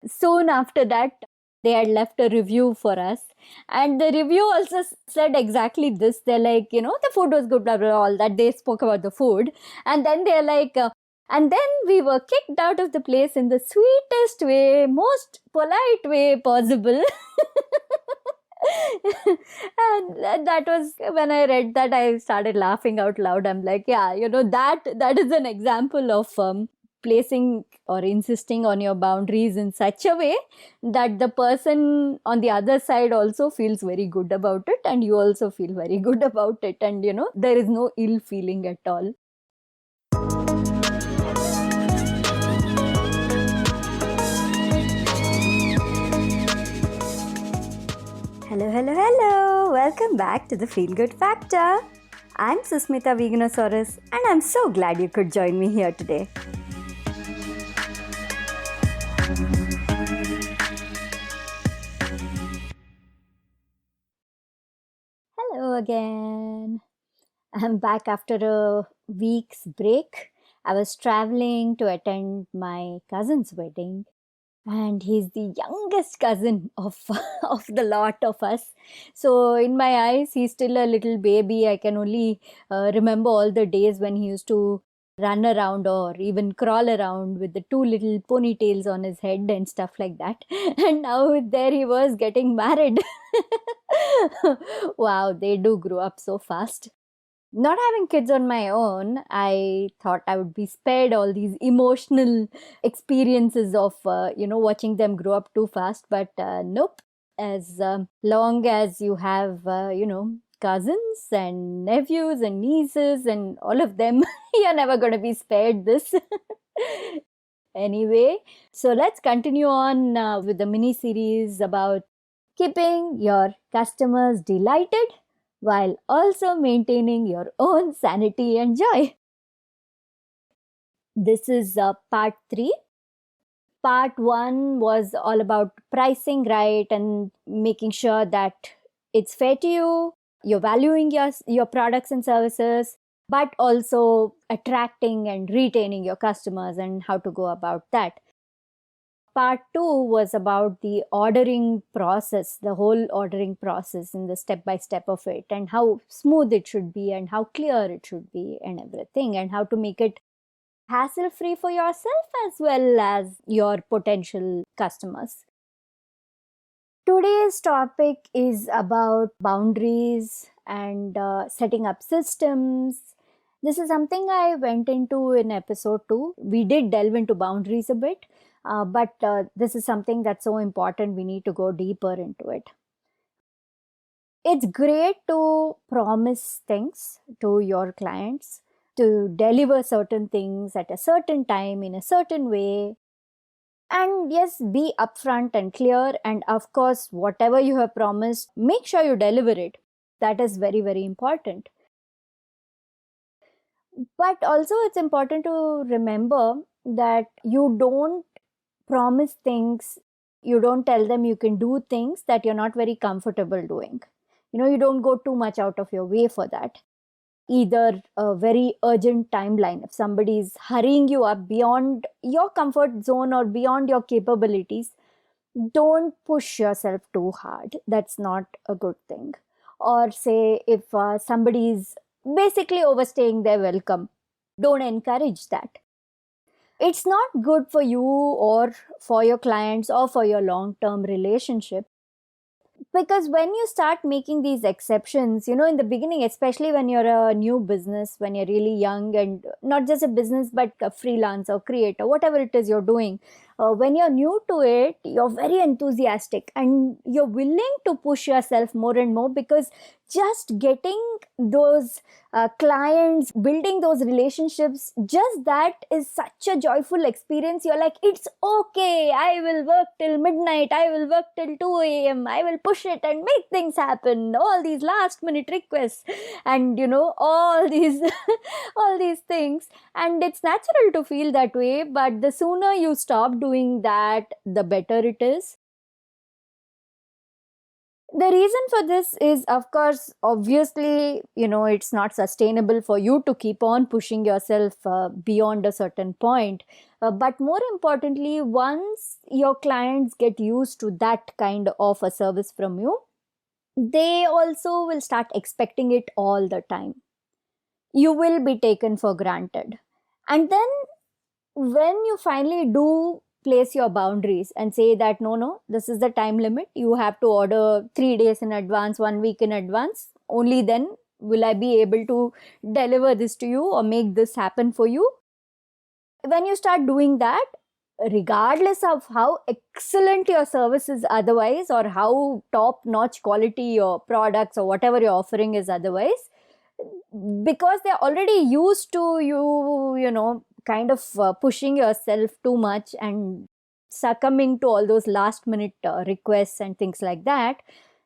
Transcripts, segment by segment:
Soon after that, they had left a review for us. And the review also said exactly this. They're like, the food was good, blah, blah, all that. They spoke about the food. And then they're like, and then we were kicked out of the place in the sweetest way, most polite way possible. And that was when I read that, I started laughing out loud. I'm like, yeah, that is an example of placing or insisting on your boundaries in such a way that the person on the other side also feels very good about it, and you also feel very good about it, and there is no ill feeling at all. Hello, hello, hello. Welcome back to the Feel Good Factor. I'm Susmita Veganosaurus, and I'm so glad you could join me here today. Hello again. I'm back after a week's break. I was traveling to attend my cousin's wedding, and he's the youngest cousin of of the lot of us. So in my eyes, he's still a little baby. I can only remember all the days when he used to run around or even crawl around with the two little ponytails on his head and stuff like that. And now there he was getting married. Wow, they do grow up so fast. Not having kids on my own, I thought I would be spared all these emotional experiences of, watching them grow up too fast. But nope, as long as you have, cousins and nephews and nieces and all of them, you're never going to be spared this. Anyway, so let's continue on with the mini series about keeping your customers delighted while also maintaining your own sanity and joy. This is part 3. Part 1 was all about pricing right and making sure that it's fair to you, you're valuing your products and services, but also attracting and retaining your customers and how to go about that. Part 2 was about the ordering process, the whole ordering process and the step by step of it, and how smooth it should be, and how clear it should be, and everything, and how to make it hassle free for yourself as well as your potential customers. Today's topic is about boundaries and setting up systems. This is something I went into in episode 2. We did delve into boundaries a bit, but this is something that's so important, we need to go deeper into it. It's great to promise things to your clients, to deliver certain things at a certain time in a certain way. And yes, be upfront and clear. And of course, whatever you have promised, make sure you deliver it. That is very, very important. But also, it's important to remember that you don't promise things, you don't tell them you can do things that you're not very comfortable doing. You don't go too much out of your way for that. Either a very urgent timeline, if somebody is hurrying you up beyond your comfort zone or beyond your capabilities, don't push yourself too hard. That's not a good thing. Or say if somebody is basically overstaying their welcome, don't encourage that. It's not good for you or for your clients or for your long-term relationship. Because when you start making these exceptions, in the beginning, especially when you're a new business, when you're really young and not just a business, but a freelance or creator, whatever it is you're doing, when you're new to it, you're very enthusiastic and you're willing to push yourself more and more, because just getting those clients, building those relationships, just that is such a joyful experience. You're like, it's okay, I will work till midnight, I will work till 2 a.m., I will push it and make things happen, all these last minute requests, and all these all these things. And it's natural to feel that way, but the sooner you stop doing that, the better it is. The reason for this is, of course, obviously, it's not sustainable for you to keep on pushing yourself beyond a certain point. But more importantly, once your clients get used to that kind of a service from you, they also will start expecting it all the time. You will be taken for granted. And then when you finally do place your boundaries and say that no, this is the time limit, you have to order 3 days in advance, 1 week in advance, only then will I be able to deliver this to you or make this happen for you. When you start doing that, regardless of how excellent your service is otherwise, or how top notch quality your products or whatever you're offering is otherwise, because they're already used to you kind of pushing yourself too much and succumbing to all those last minute requests and things like that,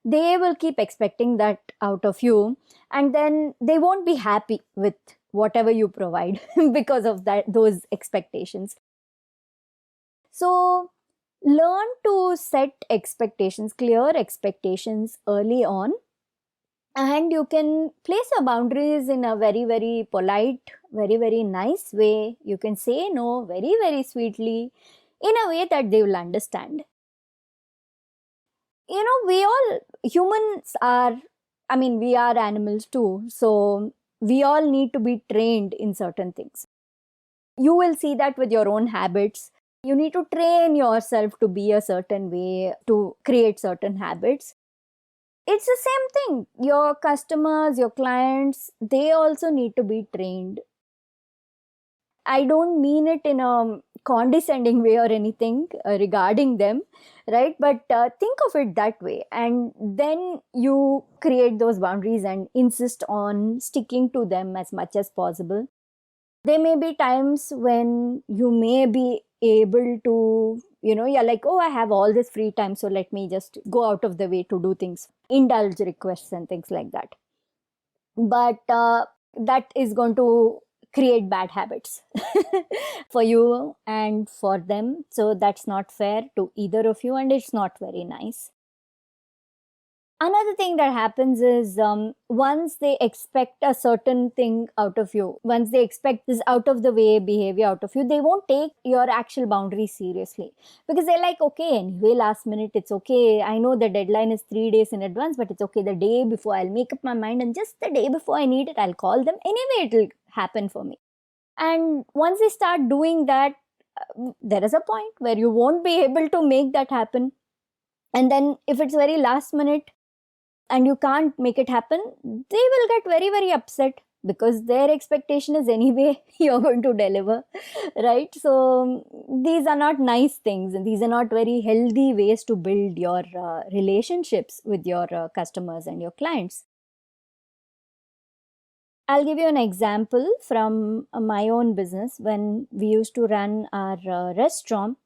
they will keep expecting that out of you, and then they won't be happy with whatever you provide because of those expectations. So learn to set expectations, clear expectations early on, and you can place your boundaries in a very, very polite, very, very nice way. You can say no very, very sweetly, in a way that they will understand. We all humans are, I mean, we are animals too, so we all need to be trained in certain things. You will see that with your own habits. You need to train yourself to be a certain way, to create certain habits. It's the same thing. Your customers, your clients, they also need to be trained. I don't mean it in a condescending way or anything regarding them, right? But think of it that way. And then you create those boundaries and insist on sticking to them as much as possible. There may be times when you may be able to, you're like, oh, I have all this free time, so let me just go out of the way to do things, indulge requests and things like that. But that is going to create bad habits for you and for them. So that's not fair to either of you, and it's not very nice. Another thing that happens is, once they expect a certain thing out of you, once they expect this out of the way behavior out of you, they won't take your actual boundaries seriously, because they're like, okay, anyway, last minute, it's okay. I know the deadline is 3 days in advance, but it's okay. The day before, I'll make up my mind, and just the day before I need it, I'll call them. Anyway, it'll happen for me. And once they start doing that, there is a point where you won't be able to make that happen. And then if it's very last minute, and you can't make it happen, they will get very, very upset, because their expectation is anyway you're going to deliver, right? So these are not nice things, and these are not very healthy ways to build your relationships with your customers and your clients. I'll give you an example from my own business. When we used to run our restaurant,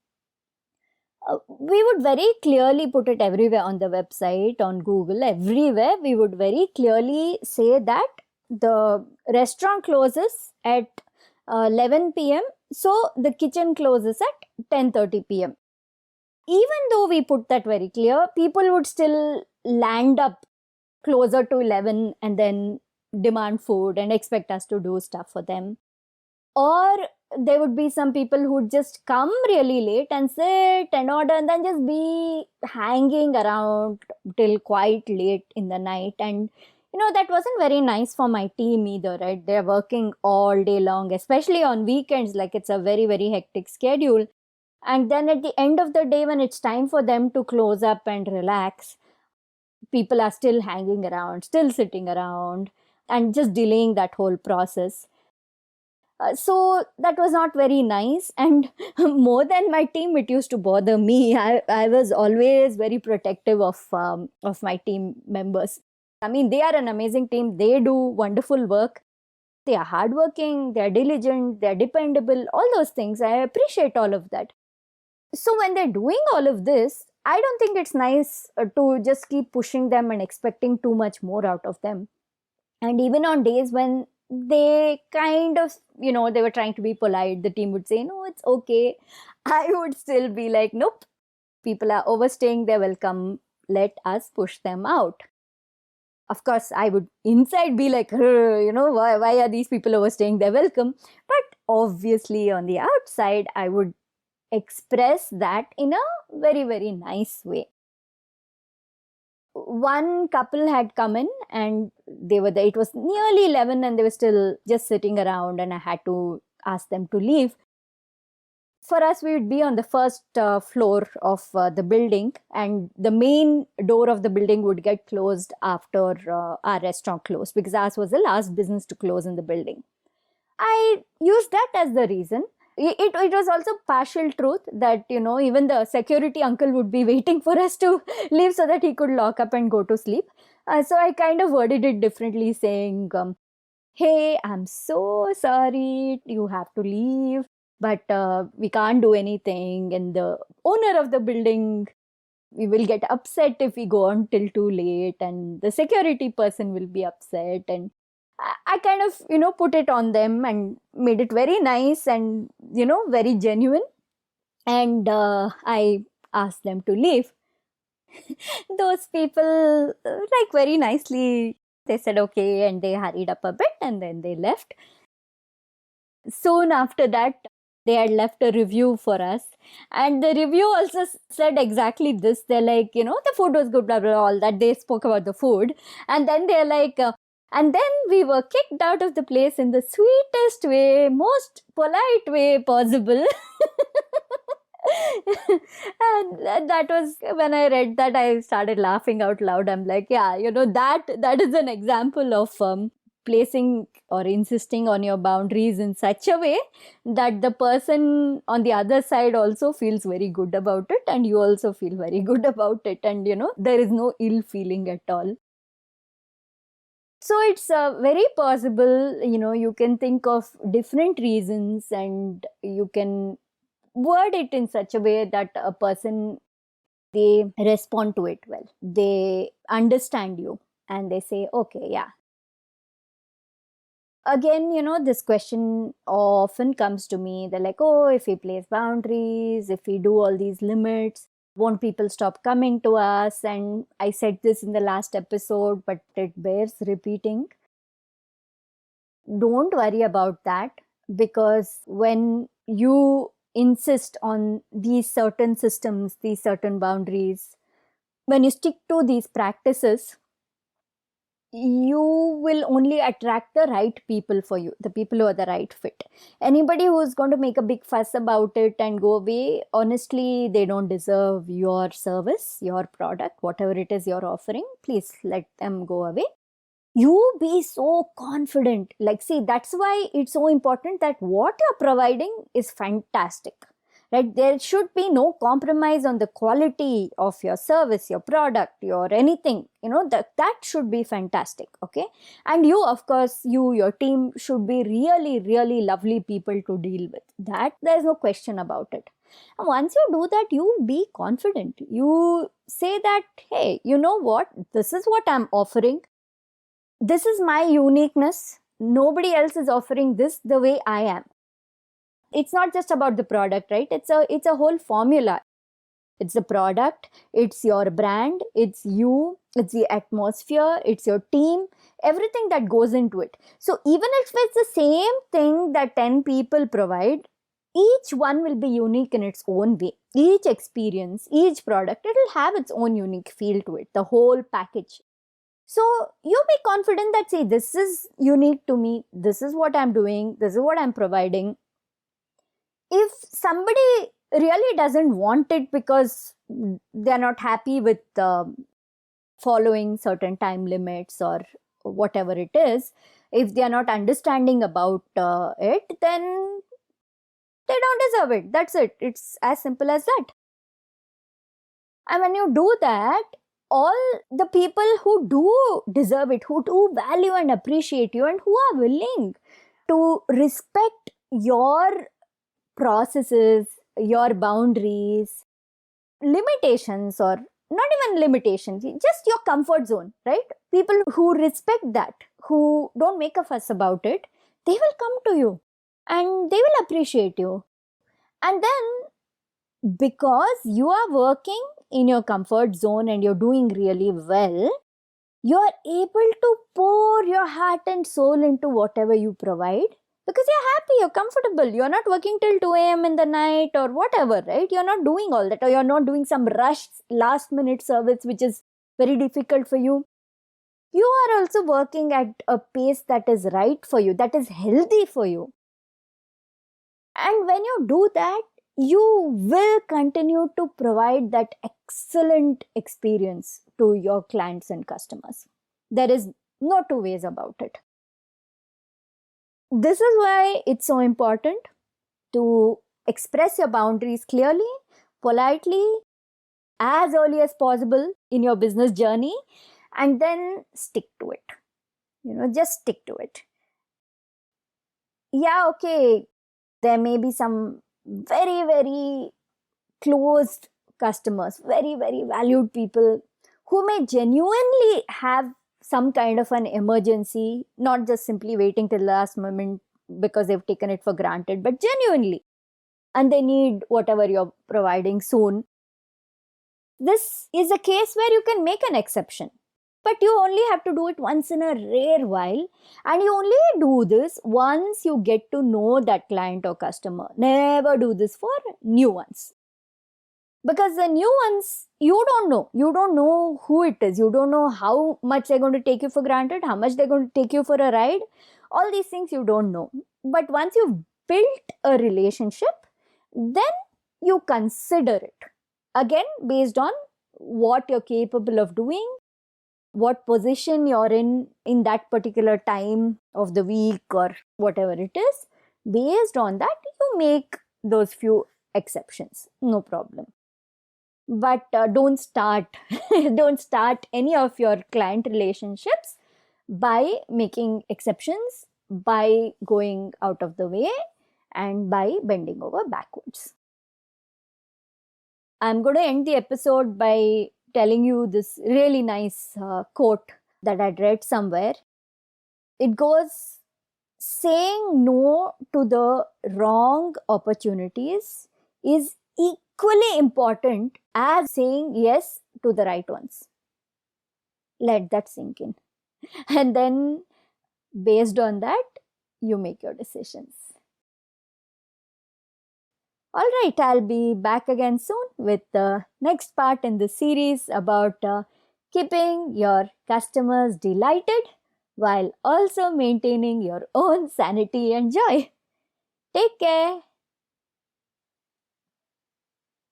we would very clearly put it everywhere on the website, on Google, everywhere. We would very clearly say that the restaurant closes at 11 p.m. So the kitchen closes at 10:30 p.m. Even though we put that very clear, people would still land up closer to 11 and then demand food and expect us to do stuff for them. Or there would be some people who'd just come really late and sit and order, and then just be hanging around till quite late in the night. And that wasn't very nice for my team either, right? They're working all day long, especially on weekends, like it's a very, very hectic schedule. And then at the end of the day, when it's time for them to close up and relax, people are still hanging around, still sitting around, and just delaying that whole process. So that was not very nice. And more than my team, it used to bother me. I was always very protective of my team members. I mean, they are an amazing team. They do wonderful work. They are hardworking, they are diligent, they are dependable, all those things. I appreciate all of that. So when they're doing all of this, I don't think it's nice to just keep pushing them and expecting too much more out of them. And even on days when they kind of, they were trying to be polite, the team would say, no, it's okay, I would still be like, nope, people are overstaying their welcome. let us push them out. Of course, I would inside be like, why are these people overstaying their welcome? But obviously, on the outside, I would express that in a very, very nice way. One couple had come in and they were there. It was nearly 11 and they were still just sitting around, and I had to ask them to leave. For us, we would be on the first floor of the building, and the main door of the building would get closed after our restaurant closed, because ours was the last business to close in the building. I used that as the reason. It was also partial truth that, even the security uncle would be waiting for us to leave so that he could lock up and go to sleep. So I kind of worded it differently, saying, hey, I'm so sorry you have to leave, but we can't do anything. And the owner of the building, we will get upset if we go on till too late, and the security person will be upset. And I kind of, put it on them and made it very nice and, very genuine. And I asked them to leave. Those people, like, very nicely, they said okay, and they hurried up a bit and then they left. Soon after that, they had left a review for us, and the review also said exactly this. They're like, the food was good, blah, blah, blah, all that. They spoke about the food, and then they're like, and then we were kicked out of the place in the sweetest way, most polite way possible. And that was, when I read that, I started laughing out loud. I'm like, yeah, that is an example of placing or insisting on your boundaries in such a way that the person on the other side also feels very good about it, and you also feel very good about it, and there is no ill feeling at all. So it's very possible, you can think of different reasons, and you can word it in such a way that a person, they respond to it well. They understand you and they say, okay, yeah. Again, this question often comes to me. They're like, oh, if we place boundaries, if we do all these limits, won't people stop coming to us? And I said this in the last episode, but it bears repeating. Don't worry about that, because when you insist on these certain systems, these certain boundaries, when you stick to these practices, you will only attract the right people for you, the people who are the right fit. Anybody who is going to make a big fuss about it and go away, honestly, they don't deserve your service, your product, whatever it is you're offering. Please let them go away. You be so confident. Like, see, that's why it's so important that what you're providing is fantastic, right? There should be no compromise on the quality of your service, your product, your anything, that should be fantastic. Okay. And you, of course, your team should be really, really lovely people to deal with. That there's no question about it. And once you do that, you be confident. You say that, hey, you know what? This is what I'm offering. This is my uniqueness. Nobody else is offering this the way I am. It's not just about the product, right? It's a whole formula. It's the product, it's your brand, it's you, it's the atmosphere, it's your team, everything that goes into it. So even if it's the same thing that 10 people provide, each one will be unique in its own way. Each experience, each product, it will have its own unique feel to it, the whole package. So you be confident that, see, this is unique to me, this is what I'm doing, this is what I'm providing. If somebody really doesn't want it because they're not happy with following certain time limits or whatever it is, if they are not understanding about it, then they don't deserve it. That's it. It's as simple as that. And when you do that, all the people who do deserve it, who do value and appreciate you, and who are willing to respect your processes, your boundaries, limitations, or not even limitations, just your comfort zone, right? People who respect that, who don't make a fuss about it, they will come to you and they will appreciate you. And then because you are working in your comfort zone and you're doing really well, you're able to pour your heart and soul into whatever you provide because you're happy, you're comfortable, you're not working till 2 a.m. in the night or whatever, right? You're not doing all that, or you're not doing some rushed last minute service which is very difficult for you. You are also working at a pace that is right for you, that is healthy for you. And when you do that, you will continue to provide that excellent experience to your clients and customers. There is no two ways about it. This is why it's so important to express your boundaries clearly, politely, as early as possible in your business journey, and then stick to it. Just stick to it. Yeah, okay, there may be some very, very closed customers, very, very valued people who may genuinely have some kind of an emergency, not just simply waiting till the last moment because they've taken it for granted, but genuinely, and they need whatever you're providing soon. This is a case where you can make an exception, but you only have to do it once in a rare while, and you only do this once you get to know that client or customer. Never do this for new ones, because the new ones, you don't know who it is, you don't know how much they're going to take you for granted, how much they're going to take you for a ride. All these things you don't know. But once you've built a relationship, then you consider it again based on what you're capable of doing, what position you're in that particular time of the week or whatever it is. Based on that, you make those few exceptions, no problem. But don't start any of your client relationships by making exceptions, by going out of the way, and by bending over backwards. I'm going to end the episode by telling you this really nice quote that I'd read somewhere. It goes, saying no to the wrong opportunities is equally important as saying yes to the right ones. Let that sink in. And then, based on that, you make your decisions. All right, I'll be back again soon with the next part in the series about keeping your customers delighted while also maintaining your own sanity and joy. Take care.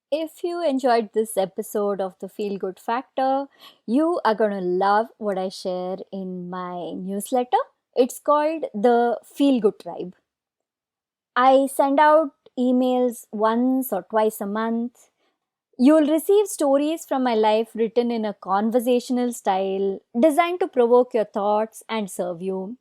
If you enjoyed this episode of the Feel Good Factor, you are going to love what I share in my newsletter. It's called the Feel Good Tribe. I send out emails once or twice a month. You'll receive stories from my life written in a conversational style designed to provoke your thoughts and serve you.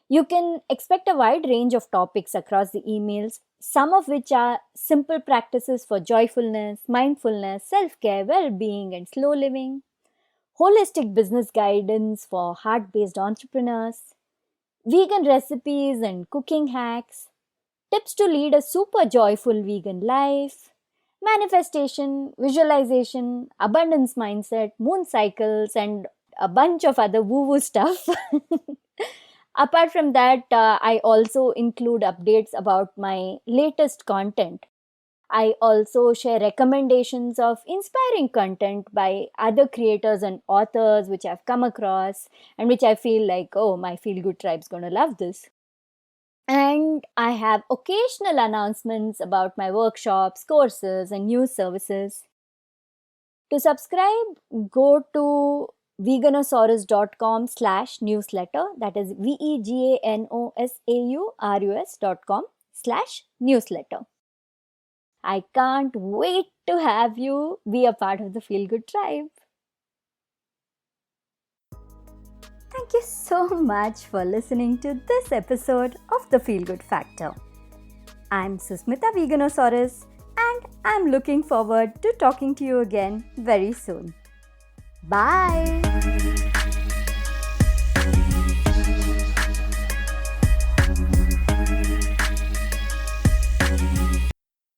You can expect a wide range of topics across the emails, some of which are simple practices for joyfulness, mindfulness, self-care, well-being, and slow living, holistic business guidance for heart-based entrepreneurs, vegan recipes and cooking hacks, tips to lead a super joyful vegan life, manifestation, visualization, abundance mindset, moon cycles, and a bunch of other woo-woo stuff. Apart from that, I also include updates about my latest content. I also share recommendations of inspiring content by other creators and authors which I've come across and which I feel like, oh, my Feel Good Tribe's going to love this. And I have occasional announcements about my workshops, courses, and news services. To subscribe, go to veganosaurus.com/newsletter. That is veganosaurus.com/newsletter. I can't wait to have you be a part of the Feel Good Tribe. Thank you so much for listening to this episode of the Feel Good Factor. I'm Susmita Veganosaurus, and I'm looking forward to talking to you again very soon. Bye!